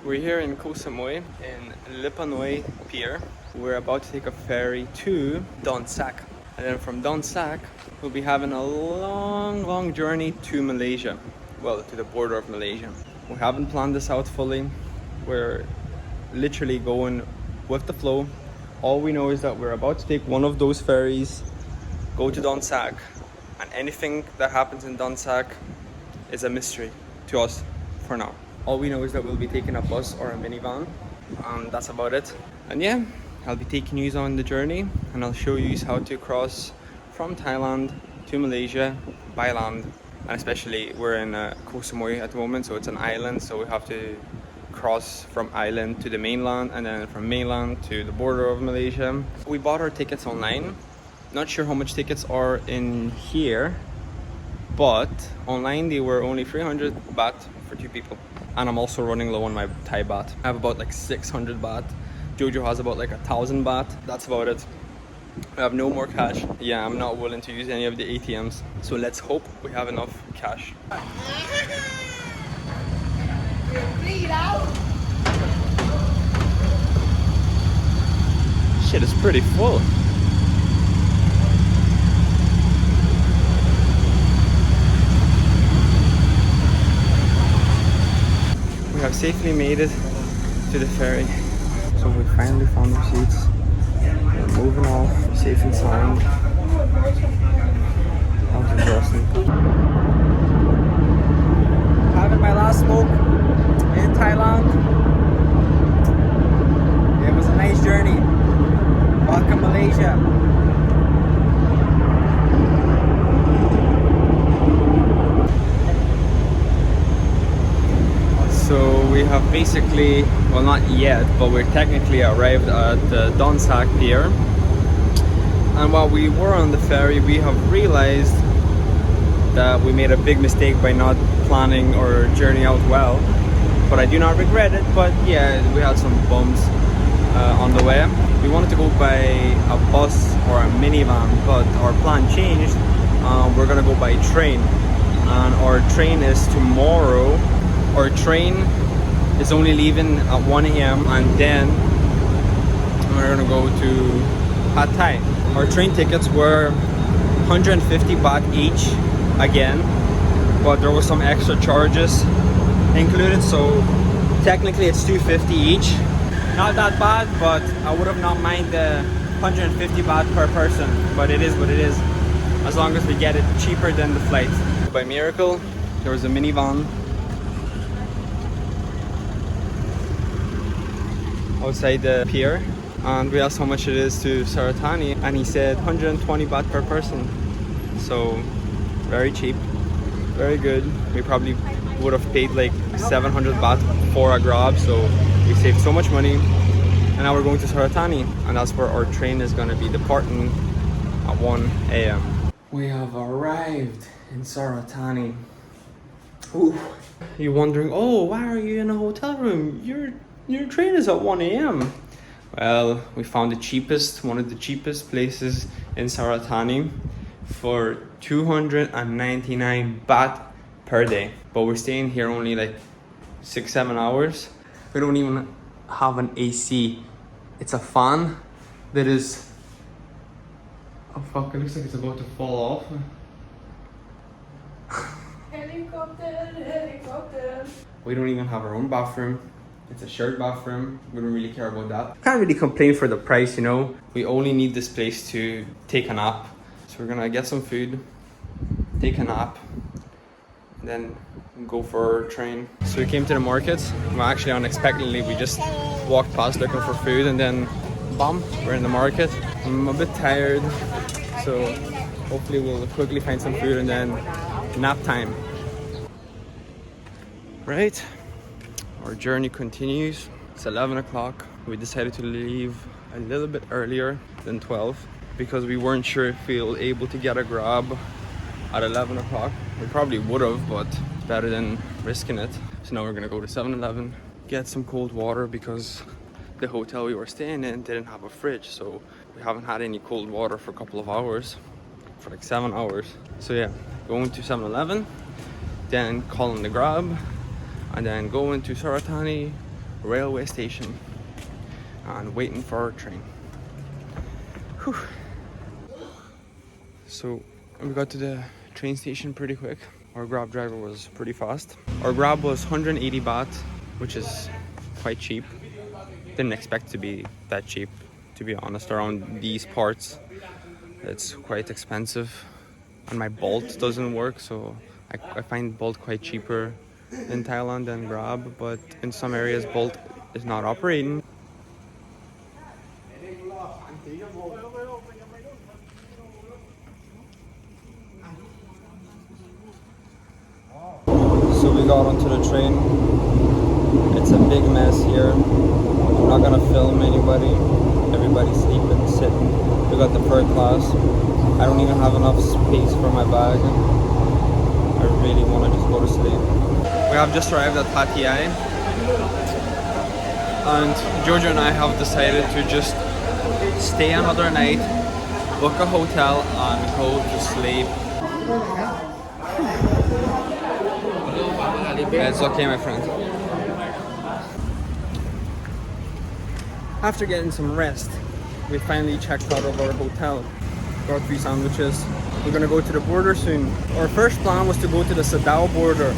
We're here in Koh Samui in Lipanoi Pier. We're about to take a ferry to Don Sac. And then from Don Sac, we'll be having a long journey to Malaysia. Well, to the border of Malaysia. We haven't planned this out fully. We're literally going with the flow. All we know is that we're about to take one of those ferries, go to Don Sac, and anything that happens in Don Sac is a mystery to us for now. All we know is that we'll be taking a bus or a minivan. That's about it. And yeah, I'll be taking you on the journey and I'll show you how to cross from Thailand to Malaysia by land. And especially we're in Koh Samui at the moment, so it's an island, so we have to cross from island to the mainland and then from mainland to the border of Malaysia. We bought our tickets online. Not sure how much tickets are in here, but online they were only 300 baht for 2 people. And I'm also running low on my Thai baht. I have about like 600 baht. Jojo has about like 1,000 baht. That's about it. I have no more cash. Yeah, I'm not willing to use any of the ATMs. So let's hope we have enough cash. Shit, it's pretty full. We have safely made it to the ferry. So we finally found our seats. We're moving off, safe and sound. That was exhausting. Having my last smoke in Thailand. It was a nice journey. Welcome Malaysia. So we have basically, well not yet, but we're technically arrived at the Don Sac Pier. And while we were on the ferry, we have realized that we made a big mistake by not planning our journey out well. But I do not regret it, but yeah, we had some bumps on the way. We wanted to go by a bus or a minivan, but our plan changed. We're gonna go by train. And our train is tomorrow. Our train is only leaving at 1 a.m. and then we're gonna go to Pad Thai. Our train tickets were 150 baht each again, but there was some extra charges included, so technically it's 250 each. Not that bad, but I would have not mind the 150 baht per person, but it is what it is, as long as we get it cheaper than the flight. By miracle, there was a minivan outside the pier, and we asked how much it is to Saratani, and he said 120 baht per person. So very cheap, very good. We probably would have paid like 700 baht for a grab, so we saved so much money. And now we're going to Saratani, and that's where our train is going to be departing at 1 a.m. We have arrived in Saratani. Ooh. You're wondering, oh, why are you in a hotel room? Your train is at 1 a.m. Well, we found one of the cheapest places in Saratani for 299 baht per day. But we're staying here only like 6-7 hours. We don't even have an AC. It's a fan that is, oh fuck, it looks like it's about to fall off. Helicopter. We don't even have our own bathroom. It's a shared bathroom. We don't really care about that. Can't really complain for the price, you know. We only need this place to take a nap. So we're gonna get some food, take a nap, and then go for our train. So we came to the market. Well, actually unexpectedly, we just walked past looking for food and then bam, we're in the market. I'm a bit tired, so hopefully we'll quickly find some food and then nap time. Right? Our journey continues. It's 11 o'clock. We decided to leave a little bit earlier than 12 because we weren't sure if we'll able to get a grab at 11 o'clock. We probably would have, but it's better than risking it. So now we're gonna go to 7-Eleven, get some cold water because the hotel we were staying in didn't have a fridge. So we haven't had any cold water for a couple of hours, for like 7 hours. So yeah, going to 7-Eleven, then calling the grab, and then going to Saratani, railway station and waiting for our train. Whew. So we got to the train station pretty quick. Our Grab driver was pretty fast. Our Grab was 180 baht, which is quite cheap. Didn't expect to be that cheap, to be honest. Around these parts it's quite expensive, and my Bolt doesn't work, so I find Bolt quite cheaper in Thailand than Grab, but in some areas Bolt is not operating. So we got onto the train. It's a big mess here. I'm not gonna film anybody. Everybody's sleeping, sitting. We got the third class. I don't even have enough space for my bag. I really want to just go to sleep. We have just arrived at Pattaya, and Jojo and I have decided to just stay another night, book a hotel, and go to sleep. It's okay, my friend. After getting some rest, we finally checked out of our hotel. Got 3 sandwiches. We're gonna go to the border soon. Our first plan was to go to the Sadao border,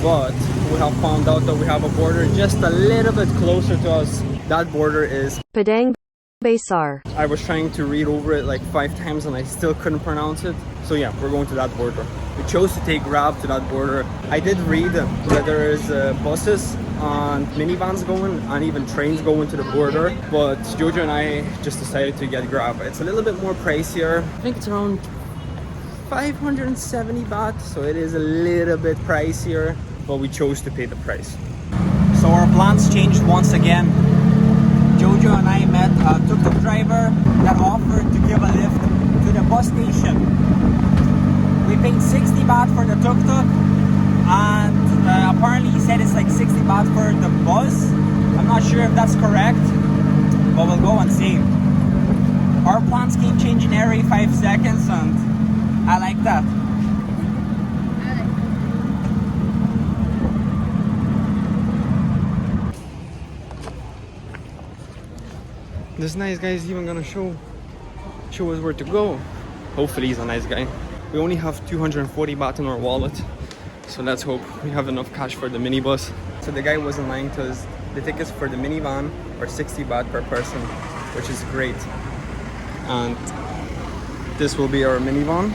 but we have found out that we have a border just a little bit closer to us. That border is Padang Besar. I was trying to read over it like 5 times and I still couldn't pronounce it. So yeah, we're going to that border. We chose to take Grab to that border. I did read that there is buses and minivans going and even trains going to the border, but Jojo and I just decided to get Grab. It's a little bit more pricier. I think it's around 570 baht, so it is a little bit pricier, but we chose to pay the price. So our plans changed once again. Jojo and I met a tuk-tuk driver that offered to give a lift to the bus station. We paid 60 baht for the tuk-tuk, and apparently he said it's like 60 baht for the bus. I'm not sure if that's correct, but we'll go and see. Our plans keep changing every 5 seconds, and I like that. This nice guy is even gonna show us where to go. Hopefully he's a nice guy. We only have 240 baht in our wallet, so let's hope we have enough cash for the minibus. So the guy wasn't lying to us. The tickets for the minivan are 60 baht per person, which is great. And this will be our minivan.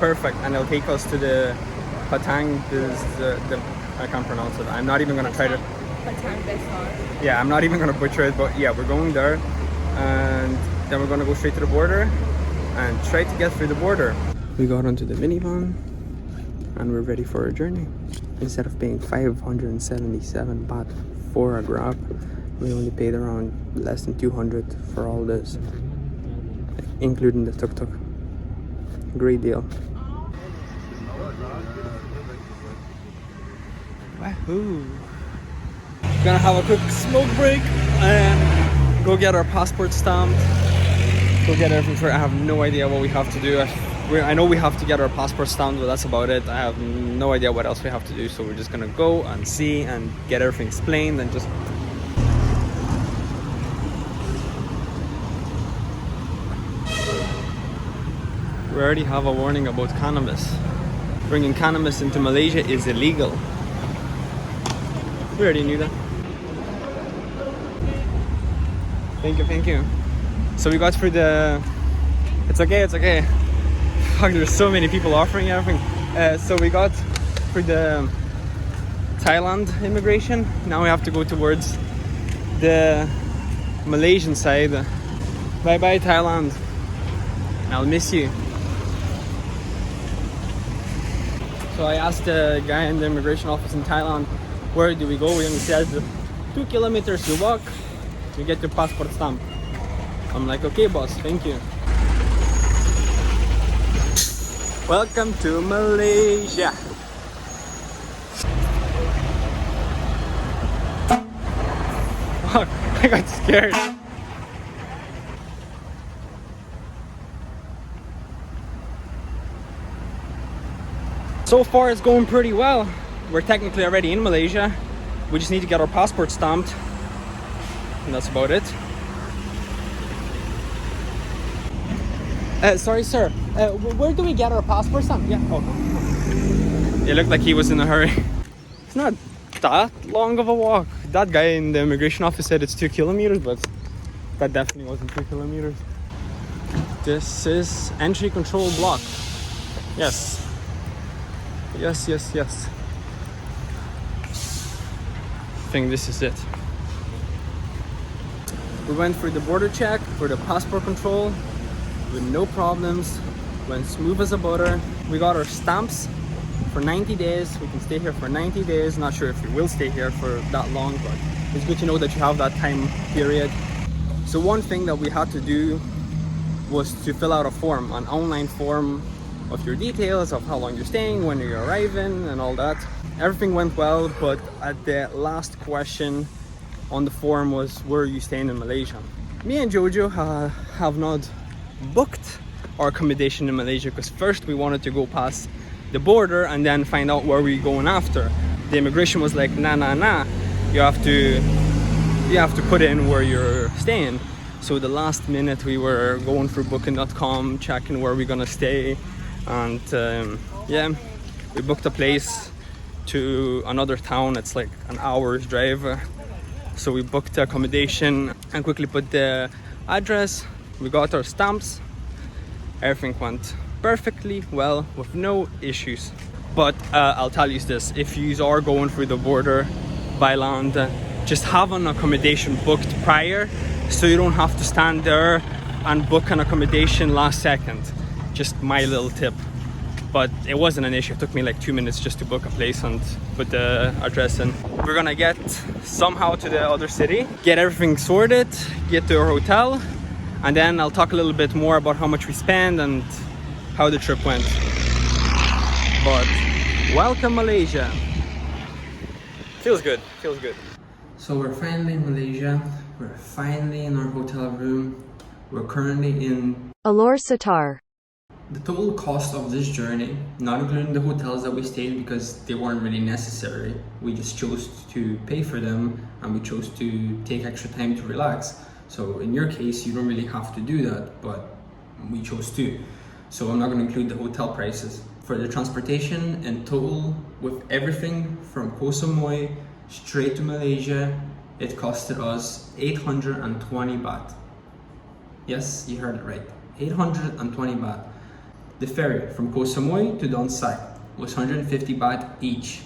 Perfect, and it'll take us to the Patang. This is the I can't pronounce it. I'm not even gonna try to. Yeah, I'm not even gonna butcher it, but yeah, we're going there, and then we're gonna go straight to the border and try to get through the border. We got onto the minivan and we're ready for our journey. Instead of paying 577 baht for a Grab, we only paid around less than 200 for all this, including the tuk-tuk. Great deal. Wahoo! Gonna have a quick smoke break and go get our passport stamped. Go get everything for it. I have no idea what we have to do. I know we have to get our passport stamped, but that's about it. I have no idea what else we have to do, so we're just gonna go and see and get everything explained and just. We already have a warning about cannabis. Bringing cannabis into Malaysia is illegal. We already knew that. Thank you. So we got through the. It's okay. Fuck, there's so many people offering everything. So we got through the Thailand immigration. Now we have to go towards the Malaysian side. Bye bye Thailand. I'll miss you. So I asked the guy in the immigration office in Thailand, where do we go? And he said 2 kilometers you walk, you get your passport stamp. I'm like, okay boss, thank you. Welcome to Malaysia. Fuck, I got scared. So far it's going pretty well. We're technically already in Malaysia. We just need to get our passport stamped, and that's about it. Sorry, sir. Where do we get our passport stamped? Yeah. Oh. It looked like he was in a hurry. It's not that long of a walk. That guy in the immigration office said it's 2 kilometers, but that definitely wasn't 2 kilometers. This is entry control block. Yes. Yes, yes, yes. I think this is it. We went through the border check for the passport control with no problems. Went smooth as a butter. We got our stamps for 90 days. We can stay here for 90 days. Not sure if we will stay here for that long, but it's good to know that you have that time period. So one thing that we had to do was to fill out a form, an online form of your details, of how long you're staying, when you're arriving, and all that. Everything went well, but at the last question on the form was, where are you staying in Malaysia? Me and Jojo have not booked our accommodation in Malaysia, because first we wanted to go past the border and then find out where we're going after. The immigration was like, nah, you have to put in where you're staying. So the last minute we were going through booking.com, checking where we're gonna stay, and yeah, we booked a place to another town. It's like an hour's drive. So we booked the accommodation and quickly put the address. We got our stamps. Everything went perfectly well with no issues. But I'll tell you this, if you are going through the border by land, just have an accommodation booked prior, so you don't have to stand there and book an accommodation last second. Just my little tip. But it wasn't an issue. It took me like 2 minutes just to book a place and put the address in. We're gonna get somehow to the other city, get everything sorted, get to our hotel, and then I'll talk a little bit more about how much we spend and how the trip went. But welcome Malaysia. Feels good, feels good. So we're finally in Malaysia. We're finally in our hotel room. We're currently in Alor Setar. the total cost of this journey, not including the hotels that we stayed because they weren't really necessary. We just chose to pay for them and we chose to take extra time to relax. So in your case, you don't really have to do that, but we chose to. So I'm not going to include the hotel prices. For the transportation in total, with everything from Koh Samui straight to Malaysia, it costed us 820 baht. Yes, you heard it right, 820 baht. The ferry from Koh Samui to Don Sak was 150 baht each.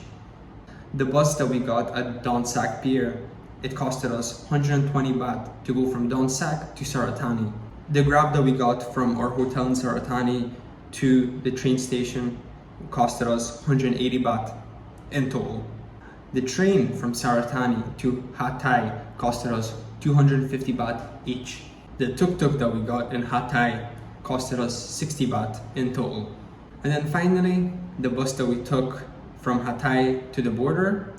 The bus that we got at Don Sak Pier, it costed us 120 baht to go from Don Sak to Saratani. The Grab that we got from our hotel in Saratani to the train station costed us 180 baht in total. The train from Saratani to Hatay costed us 250 baht each. The tuk-tuk that we got in Hatay costed us 60 baht in total. And then finally, the bus that we took from Hatay to the border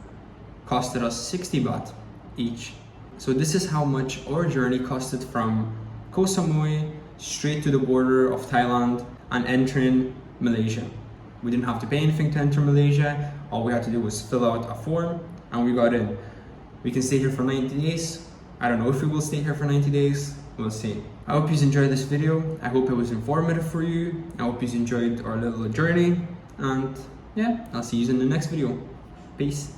costed us 60 baht each. So this is how much our journey costed from Koh Samui straight to the border of Thailand and entering Malaysia. We didn't have to pay anything to enter Malaysia. All we had to do was fill out a form and we got in. We can stay here for 90 days. I don't know if we will stay here for 90 days. We'll see. I hope you enjoyed this video. I hope it was informative for you. I hope you enjoyed our little journey. And yeah, I'll see you in the next video. Peace.